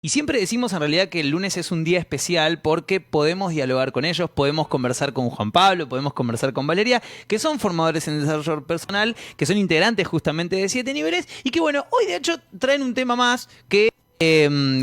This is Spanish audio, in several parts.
Y siempre decimos en realidad que el lunes es un día especial porque podemos dialogar con ellos, podemos conversar con Juan Pablo, podemos conversar con Valeria, que son formadores en desarrollo personal, que son integrantes justamente de 7 niveles y que bueno, hoy de hecho traen un tema más que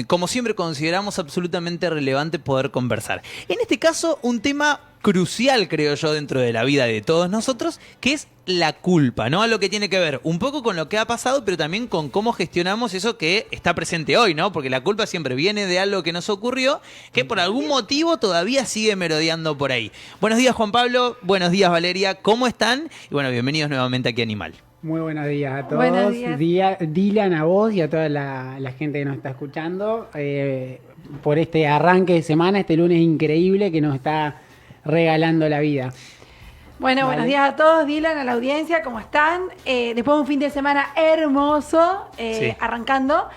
como siempre consideramos absolutamente relevante poder conversar. En este caso, un tema crucial, creo yo, dentro de la vida de todos nosotros, que es la culpa, ¿no? Algo que tiene que ver un poco con lo que ha pasado, pero también con cómo gestionamos eso que está presente hoy, ¿no? Porque la culpa siempre viene de algo que nos ocurrió, que por algún motivo todavía sigue merodeando por ahí. Buenos días, Juan Pablo. Buenos días, Valeria. ¿Cómo están? Y bueno, bienvenidos nuevamente aquí a Animal. Muy buenos días a todos. Buenos días. Dylan, a vos y a toda la gente que nos está escuchando por este arranque de semana, este lunes increíble que nos está regalando la vida. Bueno, Vale. buenos días a todos, Dylan, a la audiencia, ¿cómo están? Después de un fin de semana hermoso, Sí. arrancando.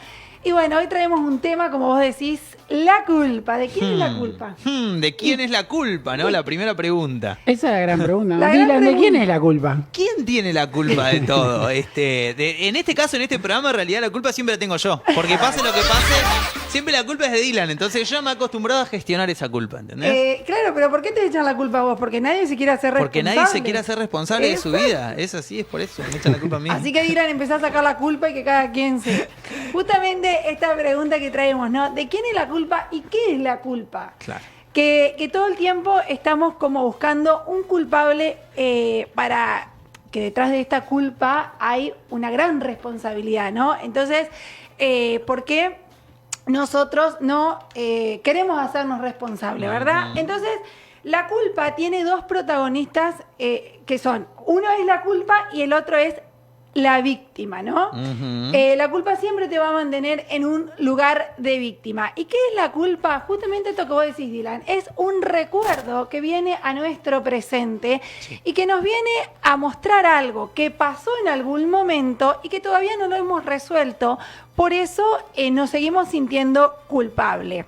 Y bueno, hoy traemos un tema, como vos decís, la culpa. ¿De quién es la culpa? ¿De quién es la culpa, no? La primera pregunta. Esa es la gran pregunta. La gran Dylan, ¿de quién pregunta. es la culpa? ¿Quién tiene la culpa de todo? En este caso, en este programa, en realidad la culpa siempre la tengo yo. Porque pase lo que pase, siempre la culpa es de Dylan. Entonces yo me he acostumbrado a gestionar esa culpa, ¿entendés? Claro, pero ¿por qué te echan la culpa a vos? Porque nadie se quiere hacer Porque responsable. nadie se quiere hacer responsable de su Exacto. vida. Es así, es por eso. Me echan la culpa a mí. Así que Dylan, empezá a sacar la culpa y que cada quien se... Justamente esta pregunta que traemos, ¿no? ¿De quién es la culpa y qué es la culpa? Claro. Que todo el tiempo estamos como buscando un culpable para que detrás de esta culpa hay una gran responsabilidad, ¿no? Entonces, ¿por qué nosotros no queremos hacernos responsables, verdad? Entonces, la culpa tiene dos protagonistas que son, uno es la culpa y el otro es la víctima, ¿no? Ujú. La culpa siempre te va a mantener en un lugar de víctima. ¿Y qué es la culpa? Justamente esto que vos decís, Dylan, es un recuerdo que viene a nuestro presente y que nos viene a mostrar algo que pasó en algún momento y que todavía no lo hemos resuelto. Por eso nos seguimos sintiendo culpables.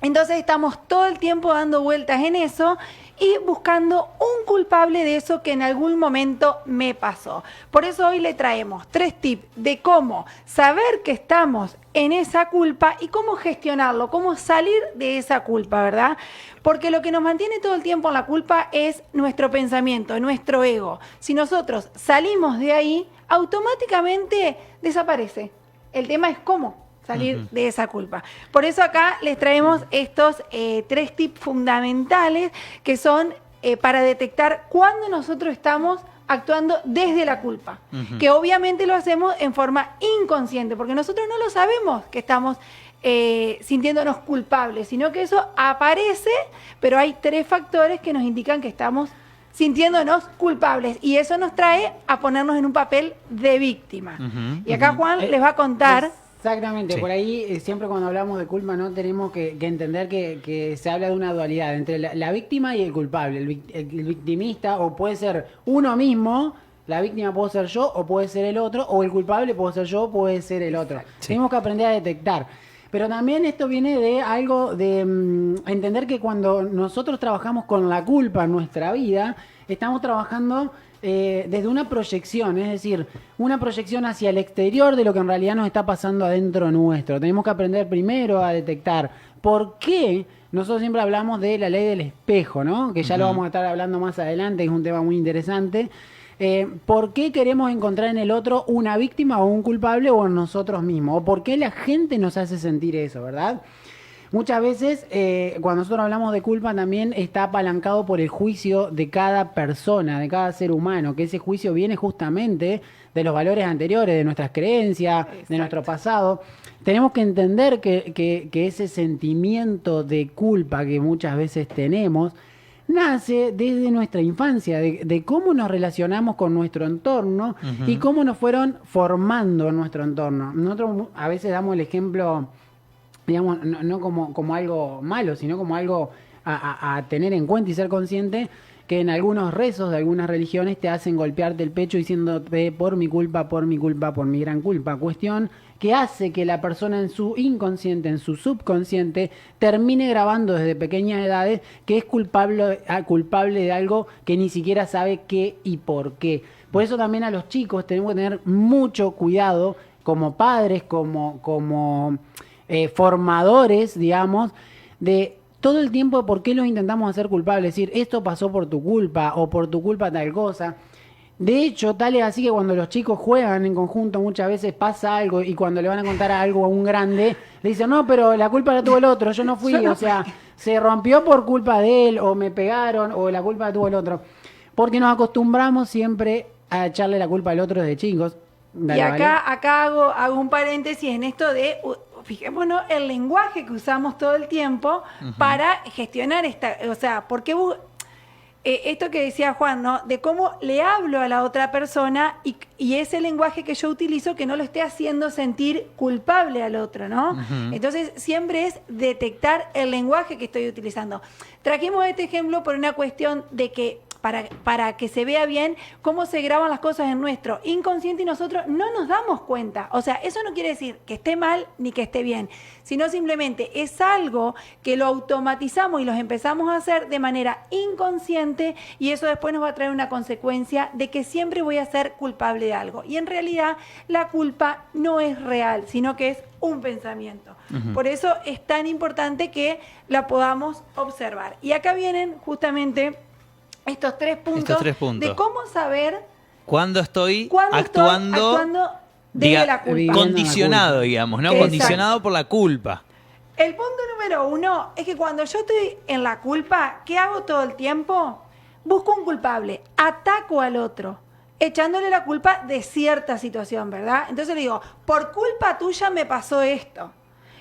Entonces estamos todo el tiempo dando vueltas en eso y buscando un culpable de eso que en algún momento me pasó. Por eso hoy le traemos 3 tips de cómo saber que estamos en esa culpa y cómo gestionarlo, cómo salir de esa culpa, ¿verdad? Porque lo que nos mantiene todo el tiempo en la culpa es nuestro pensamiento, nuestro ego. Si nosotros salimos de ahí, automáticamente desaparece. El tema es cómo salir de esa culpa. Por eso acá les traemos estos 3 tips fundamentales que son para detectar cuándo nosotros estamos actuando desde la culpa. Que obviamente lo hacemos en forma inconsciente, porque nosotros no lo sabemos que estamos sintiéndonos culpables, sino que eso aparece, pero hay 3 factores que nos indican que estamos sintiéndonos culpables y eso nos trae a ponernos en un papel de víctima. Y acá Juan les va a contar... Exactamente, Sí. por ahí siempre cuando hablamos de culpa no tenemos que entender que se habla de una dualidad entre la víctima y el culpable, el victimista, o puede ser uno mismo, la víctima puede ser yo o puede ser el otro, o el culpable puede ser yo o puede ser el otro. Sí. Tenemos que aprender a detectar. Pero también esto viene de algo de entender que cuando nosotros trabajamos con la culpa en nuestra vida, estamos trabajando desde una proyección, es decir, una proyección hacia el exterior de lo que en realidad nos está pasando adentro nuestro. Tenemos que aprender primero a detectar por qué. Nosotros siempre hablamos de la ley del espejo, ¿no? Que ya lo vamos a estar hablando más adelante, que es un tema muy interesante. ¿Por qué queremos encontrar en el otro una víctima o un culpable o en nosotros mismos? ¿O por qué la gente nos hace sentir eso, verdad? Muchas veces, cuando nosotros hablamos de culpa, también está apalancado por el juicio de cada persona, de cada ser humano, que ese juicio viene justamente de los valores anteriores, de nuestras creencias, de nuestro pasado. Tenemos que entender que ese sentimiento de culpa que muchas veces tenemos nace desde nuestra infancia, de cómo nos relacionamos con nuestro entorno y cómo nos fueron formando en nuestro entorno. Nosotros a veces damos el ejemplo, digamos, no como algo malo, sino como algo a tener en cuenta y ser consciente, que en algunos rezos de algunas religiones te hacen golpearte el pecho diciéndote por mi culpa, por mi culpa, por mi gran culpa. Cuestión que hace que la persona en su inconsciente, en su subconsciente, termine grabando desde pequeñas edades que es culpable de algo que ni siquiera sabe qué y por qué. Por eso también a los chicos tenemos que tener mucho cuidado como padres, como formadores, digamos, de todo el tiempo por qué los intentamos hacer culpables. Es decir, esto pasó por tu culpa o por tu culpa tal cosa. De hecho, tal es así que cuando los chicos juegan en conjunto muchas veces pasa algo y cuando le van a contar algo a un grande, le dicen, no, pero la culpa la tuvo el otro, yo no fui, o sea, se rompió por culpa de él o me pegaron o la culpa la tuvo el otro. Porque nos acostumbramos siempre a echarle la culpa al otro desde chicos. Dale, y acá, ¿vale? acá hago un paréntesis en esto de, fijémonos, el lenguaje que usamos todo el tiempo para gestionar esta, o sea, porque esto que decía Juan, ¿no? De cómo le hablo a la otra persona y ese lenguaje que yo utilizo que no lo esté haciendo sentir culpable al otro, ¿no? Entonces, siempre es detectar el lenguaje que estoy utilizando. Trajimos este ejemplo por una cuestión de que para que se vea bien cómo se graban las cosas en nuestro inconsciente y nosotros no nos damos cuenta. O sea, eso no quiere decir que esté mal ni que esté bien, sino simplemente es algo que lo automatizamos y los empezamos a hacer de manera inconsciente y eso después nos va a traer una consecuencia de que siempre voy a ser culpable de algo. Y en realidad la culpa no es real, sino que es un pensamiento. Por eso es tan importante que la podamos observar. Y acá vienen justamente estos tres puntos de cómo saber cuándo estoy cuándo actuando desde la culpa. Condicionado, digamos, ¿no? Exacto. Condicionado por la culpa. El punto número 1 es que cuando yo estoy en la culpa, ¿qué hago todo el tiempo? Busco un culpable, ataco al otro, echándole la culpa de cierta situación, ¿verdad? Entonces le digo, por culpa tuya me pasó esto.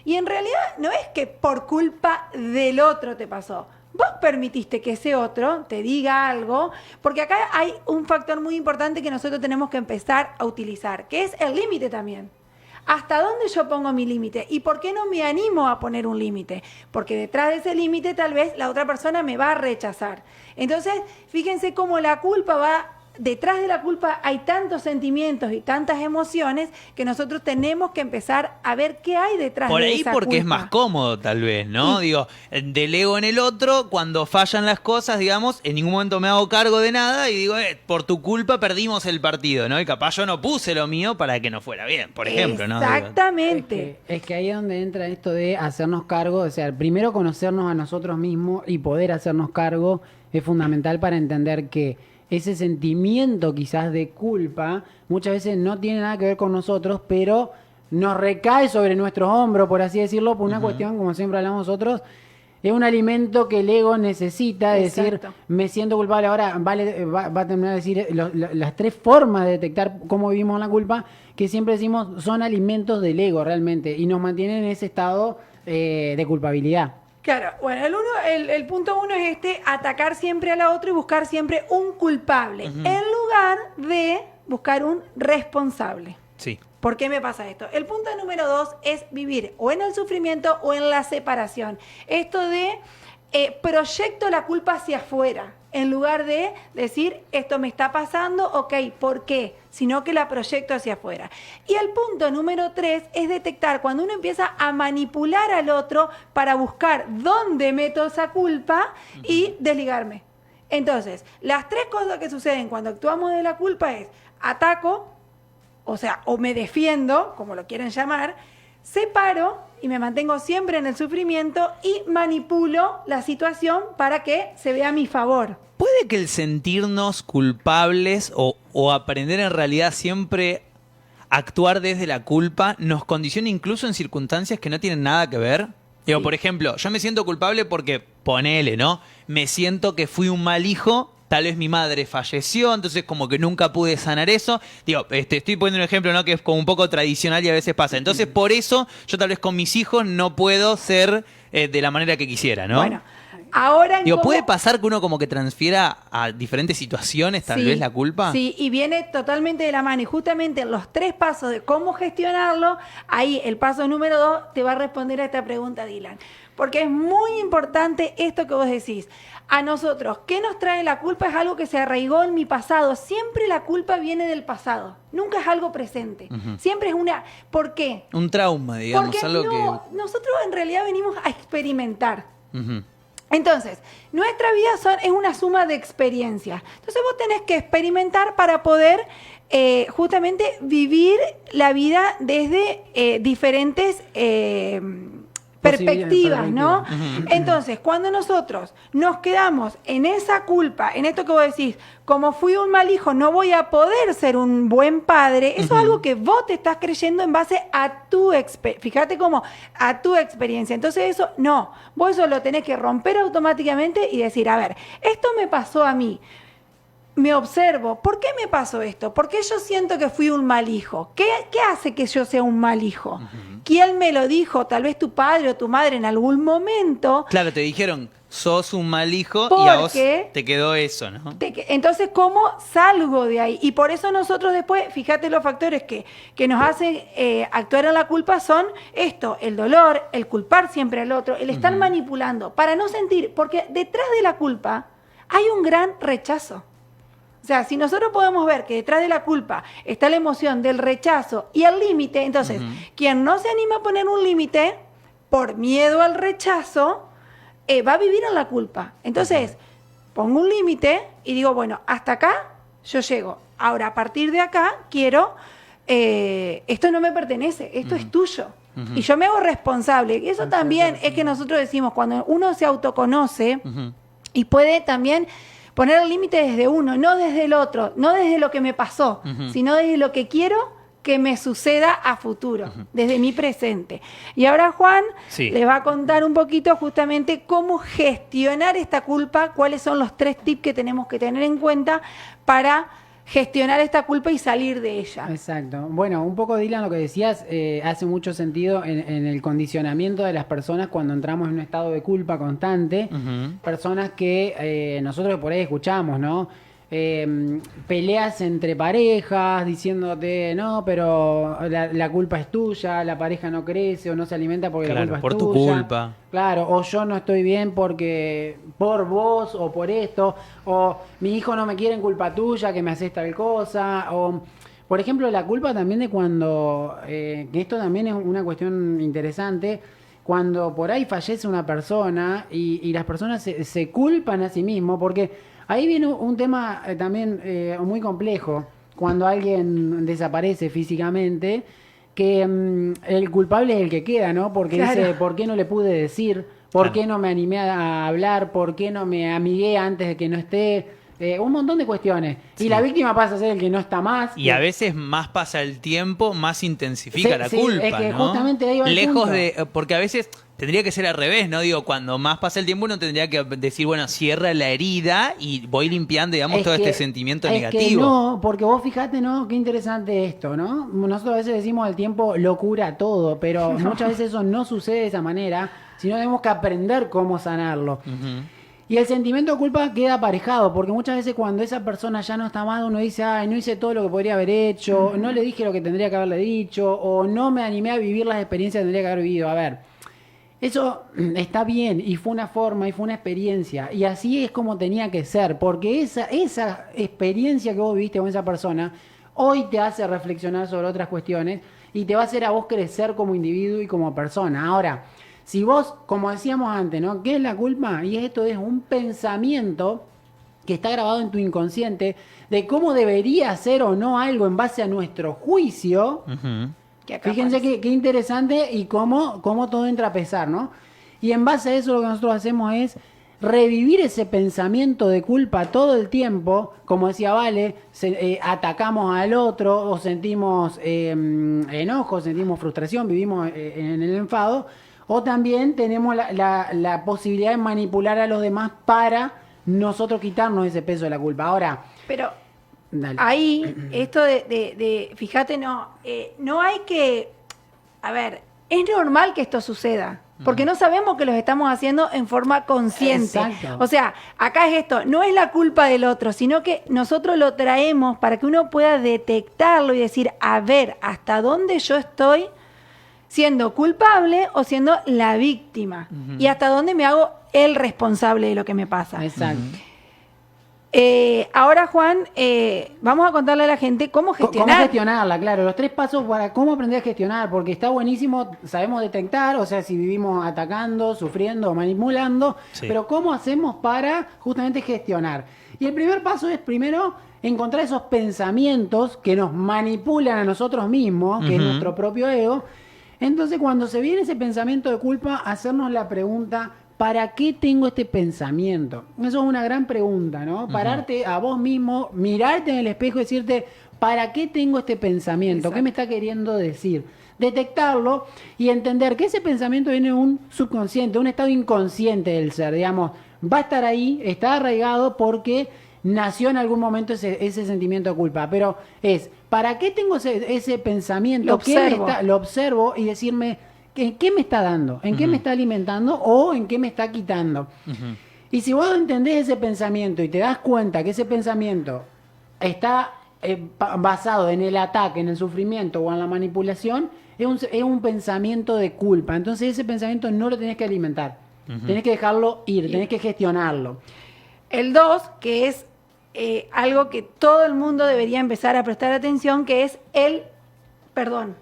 Y en realidad no es que por culpa del otro te pasó. Vos permitiste que ese otro te diga algo, porque acá hay un factor muy importante que nosotros tenemos que empezar a utilizar, que es el límite también. ¿Hasta dónde yo pongo mi límite? ¿Y por qué no me animo a poner un límite? Porque detrás de ese límite tal vez la otra persona me va a rechazar. Entonces, fíjense cómo la culpa va... Detrás de la culpa hay tantos sentimientos y tantas emociones que nosotros tenemos que empezar a ver qué hay detrás Por de ahí esa porque culpa. es más cómodo tal vez, ¿no? Digo, delego en el otro, cuando fallan las cosas, digamos, en ningún momento me hago cargo de nada y digo, por tu culpa perdimos el partido, ¿no? Y capaz yo no puse lo mío para que no fuera bien, por ejemplo, ¿no? Exactamente. Es que ahí es donde entra esto de hacernos cargo, o sea, primero conocernos a nosotros mismos y poder hacernos cargo es fundamental para entender que ese sentimiento quizás de culpa muchas veces no tiene nada que ver con nosotros, pero nos recae sobre nuestros hombros, por así decirlo, por una cuestión, como siempre hablamos nosotros, es un alimento que el ego necesita, es decir, me siento culpable. Ahora va a terminar de decir las tres formas de detectar cómo vivimos la culpa, que siempre decimos son alimentos del ego realmente, y nos mantienen en ese estado de culpabilidad. Claro, bueno, el punto 1 es atacar siempre a la otra y buscar siempre un culpable, en lugar de buscar un responsable. Sí. ¿Por qué me pasa esto? El punto número 2 es vivir o en el sufrimiento o en la separación. Esto de proyecto la culpa hacia afuera, en lugar de decir, esto me está pasando, ok, ¿por qué? Sino que la proyecto hacia afuera. Y el punto número 3 es detectar cuando uno empieza a manipular al otro para buscar dónde meto esa culpa y desligarme. Entonces, las tres cosas que suceden cuando actuamos de la culpa es ataco, o sea, o me defiendo, como lo quieren llamar, separo y me mantengo siempre en el sufrimiento y manipulo la situación para que se vea a mi favor. ¿Puede que el sentirnos culpables o aprender en realidad siempre actuar desde la culpa nos condicione incluso en circunstancias que no tienen nada que ver? Digo, por ejemplo, yo me siento culpable porque, ponele, ¿no? Me siento que fui un mal hijo. Tal vez mi madre falleció, entonces como que nunca pude sanar eso. Digo, estoy poniendo un ejemplo, ¿no? Que es como un poco tradicional y a veces pasa. Entonces, por eso, yo tal vez con mis hijos no puedo ser de la manera que quisiera, ¿no? Bueno, ahora... Digo, ¿puede pasar que uno como que transfiera a diferentes situaciones tal vez la culpa? Sí, y viene totalmente de la mano. Y justamente en los 3 pasos de cómo gestionarlo, ahí el paso número 2 te va a responder a esta pregunta, Dylan. Porque es muy importante esto que vos decís. A nosotros, ¿qué nos trae la culpa? Es algo que se arraigó en mi pasado. Siempre la culpa viene del pasado. Nunca es algo presente. Siempre es una... ¿Por qué? Un trauma, digamos. Porque algo nosotros en realidad venimos a experimentar. que... Entonces, nuestra vida es una suma de experiencias. Entonces vos tenés que experimentar para poder justamente vivir la vida desde diferentes perspectivas, ¿no? Ujú. Entonces, cuando nosotros nos quedamos en esa culpa, en esto que vos decís, como fui un mal hijo, no voy a poder ser un buen padre, eso es algo que vos te estás creyendo en base a tu experiencia. Fíjate cómo, a tu experiencia. Entonces eso, no, vos eso lo tenés que romper automáticamente y decir, a ver, esto me pasó a mí. Me observo, ¿por qué me pasó esto? ¿Por qué yo siento que fui un mal hijo? ¿Qué hace que yo sea un mal hijo? ¿Quién me lo dijo? Tal vez tu padre o tu madre en algún momento. Claro, te dijeron, sos un mal hijo y a vos Porque te quedó eso, ¿no? Entonces, ¿cómo salgo de ahí? Y por eso nosotros después, fíjate los factores que nos hacen actuar en la culpa son esto, el dolor, el culpar siempre al otro, el estar manipulando, para no sentir, porque detrás de la culpa hay un gran rechazo. O sea, si nosotros podemos ver que detrás de la culpa está la emoción del rechazo y el límite, entonces, quien no se anima a poner un límite por miedo al rechazo, va a vivir en la culpa. Entonces, pongo un límite y digo, bueno, hasta acá yo llego. Ahora, a partir de acá, quiero, esto no me pertenece, esto es tuyo. Y yo me hago responsable. Y eso también es que nosotros decimos, cuando uno se autoconoce y puede también poner el límite desde uno, no desde el otro, no desde lo que me pasó, sino desde lo que quiero que me suceda a futuro, desde mi presente. Y ahora Juan les va a contar un poquito justamente cómo gestionar esta culpa, cuáles son los 3 tips que tenemos que tener en cuenta para gestionar esta culpa y salir de ella. Exacto. Bueno, un poco, Dylan, lo que decías hace mucho sentido en el condicionamiento de las personas cuando entramos en un estado de culpa constante. Personas que nosotros por ahí escuchamos, ¿no? Peleas entre parejas diciéndote, no, pero la culpa es tuya, la pareja no crece o no se alimenta porque la culpa es por tuya. tu culpa. Claro, o yo no estoy bien porque por vos o por esto, o mi hijo no me quiere en culpa tuya que me haces tal cosa, o por ejemplo la culpa también de cuando, que esto también es una cuestión interesante, cuando por ahí fallece una persona y las personas se culpan a sí mismos, porque ahí viene un tema también muy complejo, cuando alguien desaparece físicamente, que el culpable es el que queda, ¿no? Porque dice, ¿por qué no le pude decir? ¿Por qué no me animé a hablar? ¿Por qué no me amigué antes de que no esté? Un montón de cuestiones. Y la víctima pasa a ser el que no está más. Y a veces más pasa el tiempo, más intensifica la culpa, es que ¿no? justamente ahí va el Lejos punto. de... Porque a veces tendría que ser al revés, ¿no? Digo, cuando más pasa el tiempo uno tendría que decir, bueno, cierra la herida y voy limpiando, digamos, todo este sentimiento negativo. Que no, porque vos fijate, ¿no? Qué interesante esto, ¿no? Nosotros a veces decimos el tiempo lo cura todo, pero muchas veces eso no sucede de esa manera, sino tenemos que aprender cómo sanarlo. Y el sentimiento de culpa queda aparejado, porque muchas veces cuando esa persona ya no está más, uno dice, ay, no hice todo lo que podría haber hecho, no le dije lo que tendría que haberle dicho, o no me animé a vivir las experiencias que tendría que haber vivido. A ver, eso está bien, y fue una forma, y fue una experiencia, y así es como tenía que ser, porque esa experiencia que vos viviste con esa persona, hoy te hace reflexionar sobre otras cuestiones, y te va a hacer a vos crecer como individuo y como persona. Ahora, si vos, como decíamos antes, ¿no? ¿Qué es la culpa? Y esto es un pensamiento que está grabado en tu inconsciente de cómo debería ser o no algo en base a nuestro juicio. Fíjense qué interesante y cómo todo entra a pesar, ¿no? Y en base a eso lo que nosotros hacemos es revivir ese pensamiento de culpa todo el tiempo. Como decía Vale, atacamos al otro o sentimos enojo, sentimos frustración, vivimos en el enfado. O también tenemos la posibilidad de manipular a los demás para nosotros quitarnos ese peso de la culpa. Ahora, pero dale. ahí, esto de fíjate, no hay que, a ver, es normal que esto suceda, porque no sabemos que lo estamos haciendo en forma consciente. Exacto. O sea, acá es esto, no es la culpa del otro, sino que nosotros lo traemos para que uno pueda detectarlo y decir, a ver, hasta dónde yo estoy siendo culpable o siendo la víctima, y hasta dónde me hago el responsable de lo que me pasa. Exacto. Ahora, Juan, vamos a contarle a la gente cómo gestionar. Cómo gestionarla, claro. Los 3 pasos para cómo aprender a gestionar, porque está buenísimo, sabemos detectar, o sea, si vivimos atacando, sufriendo o manipulando, Sí. pero ¿cómo hacemos para justamente gestionar? Y el primer paso es, primero, encontrar esos pensamientos que nos manipulan a nosotros mismos, que es nuestro propio ego. Entonces, cuando se viene ese pensamiento de culpa, hacernos la pregunta: ¿para qué tengo este pensamiento? Eso es una gran pregunta, ¿no? Pararte a vos mismo, mirarte en el espejo y decirte: ¿para qué tengo este pensamiento? Exacto. ¿Qué me está queriendo decir? Detectarlo y entender que ese pensamiento viene de un subconsciente, un estado inconsciente del ser, digamos. Va a estar ahí, está arraigado porque nació en algún momento ese sentimiento de culpa. Pero es: ¿para qué tengo ese pensamiento? Lo observo. Lo observo y decirme: ¿en qué me está dando? ¿En qué me está alimentando? ¿O en qué me está quitando? Y si vos entendés ese pensamiento y te das cuenta que ese pensamiento está basado en el ataque, en el sufrimiento o en la manipulación, es un pensamiento de culpa. Entonces ese pensamiento no lo tenés que alimentar. Tenés que dejarlo ir, tenés que gestionarlo. El 2, que es algo que todo el mundo debería empezar a prestar atención, que es el perdón.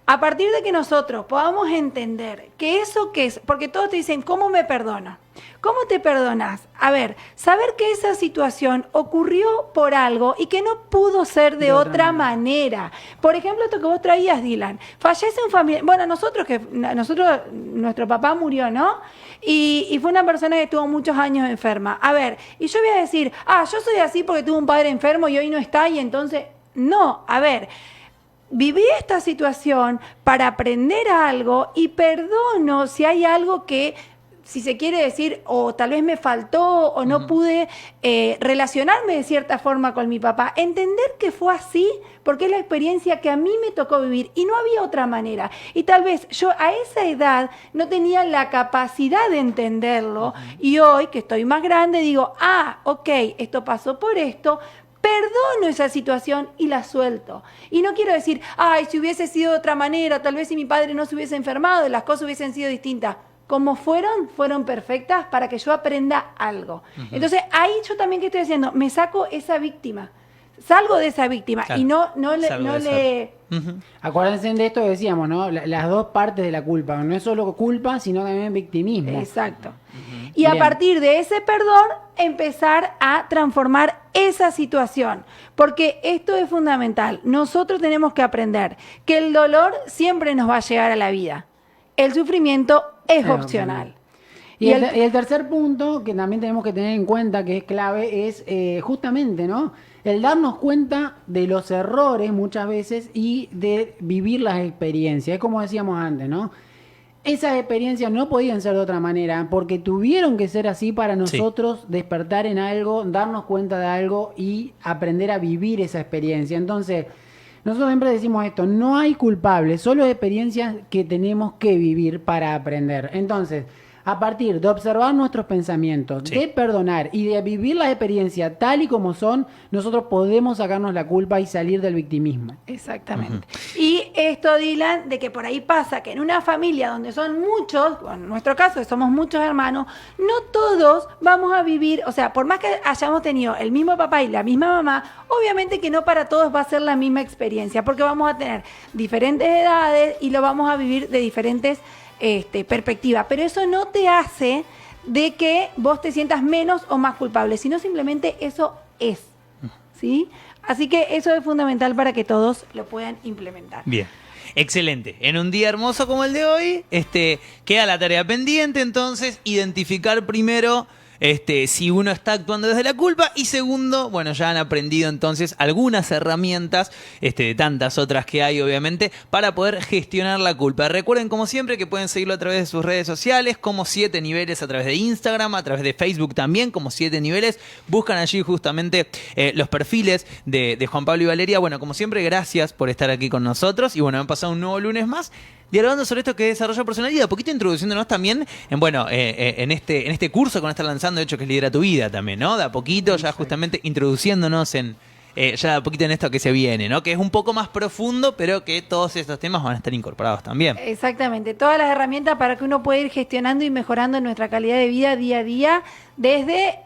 A partir de que nosotros podamos entender que eso que es, porque todos te dicen: ¿cómo me perdono? ¿Cómo te perdonas? A ver, saber que esa situación ocurrió por algo y que no pudo ser de otra manera. Por ejemplo, esto que vos traías, Dylan. Fallece un familiar. Bueno, nuestro papá murió, ¿no? Y fue una persona que estuvo muchos años enferma. A ver, y yo voy a decir: yo soy así porque tuve un padre enfermo y hoy no está, y entonces... No, a ver... Viví esta situación para aprender algo y perdono si hay algo que, si se quiere decir, o tal vez me faltó o no pude relacionarme de cierta forma con mi papá. Entender que fue así porque es la experiencia que a mí me tocó vivir y no había otra manera. Y tal vez yo a esa edad no tenía la capacidad de entenderlo y hoy que estoy más grande digo: ok, esto pasó por esto. Perdono esa situación y la suelto. Y no quiero decir: si hubiese sido de otra manera, tal vez si mi padre no se hubiese enfermado, las cosas hubiesen sido distintas. Como fueron perfectas para que yo aprenda algo. Entonces, ahí yo también, ¿qué estoy haciendo? Me saco esa víctima. Salgo de esa víctima. Claro. Y no le... Acuérdense de esto que decíamos, ¿no? Las 2 partes de la culpa. No es solo culpa, sino también victimismo. Exacto. Y a Bien. partir de ese perdón, empezar a transformar esa situación. Porque esto es fundamental. Nosotros tenemos que aprender que el dolor siempre nos va a llegar a la vida. El sufrimiento es opcional. Y el tercer punto que también tenemos que tener en cuenta, que es clave, es justamente, ¿no? El darnos cuenta de los errores muchas veces y de vivir las experiencias. Es como decíamos antes, ¿no? Esas experiencias no podían ser de otra manera porque tuvieron que ser así para nosotros despertar en algo, darnos cuenta de algo y aprender a vivir esa experiencia. Entonces, nosotros siempre decimos esto: no hay culpables, solo experiencias que tenemos que vivir para aprender. Entonces, a partir de observar nuestros pensamientos, de perdonar y de vivir la experiencia tal y como son, nosotros podemos sacarnos la culpa y salir del victimismo. Exactamente. Y esto, Dylan, de que por ahí pasa que en una familia donde son muchos, en nuestro caso que somos muchos hermanos, no todos vamos a vivir, o sea, por más que hayamos tenido el mismo papá y la misma mamá, obviamente que no para todos va a ser la misma experiencia, porque vamos a tener diferentes edades y lo vamos a vivir de diferentes perspectiva, pero eso no te hace de que vos te sientas menos o más culpable, sino simplemente eso es, ¿sí? Así que eso es fundamental para que todos lo puedan implementar. Bien. Excelente. En un día hermoso como el de hoy, queda la tarea pendiente, entonces, identificar primero si uno está actuando desde la culpa, y segundo, bueno, ya han aprendido entonces algunas herramientas, de tantas otras que hay obviamente, para poder gestionar la culpa. Recuerden como siempre que pueden seguirlo a través de sus redes sociales, como 7 niveles a través de Instagram, a través de Facebook también, como 7 niveles. Buscan allí justamente los perfiles de Juan Pablo y Valeria. Bueno, como siempre, gracias por estar aquí con nosotros, y bueno, han pasado un nuevo lunes más dialogando sobre esto que es desarrollo personal y de a poquito introduciéndonos también en este curso que van a estar lanzando, de hecho, que es Lidera tu Vida también, ¿no? De a poquito ya justamente introduciéndonos en ya un poquito en esto que se viene, ¿no? Que es un poco más profundo, pero que todos estos temas van a estar incorporados también. Exactamente, todas las herramientas para que uno pueda ir gestionando y mejorando nuestra calidad de vida día a día desde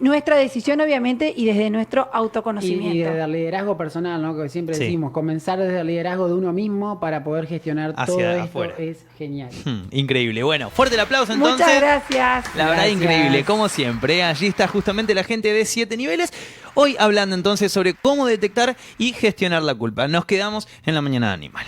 nuestra decisión, obviamente, y desde nuestro autoconocimiento. Y desde el liderazgo personal, ¿no? Que siempre Sí. decimos, comenzar desde el liderazgo de uno mismo para poder gestionar Hacia todo esto afuera. es genial. Increíble. Bueno, fuerte el aplauso entonces. Muchas gracias. La verdad, Gracias. increíble, como siempre. Allí está justamente la gente de 7 niveles. Hoy hablando entonces sobre cómo detectar y gestionar la culpa. Nos quedamos en la mañana de Animal.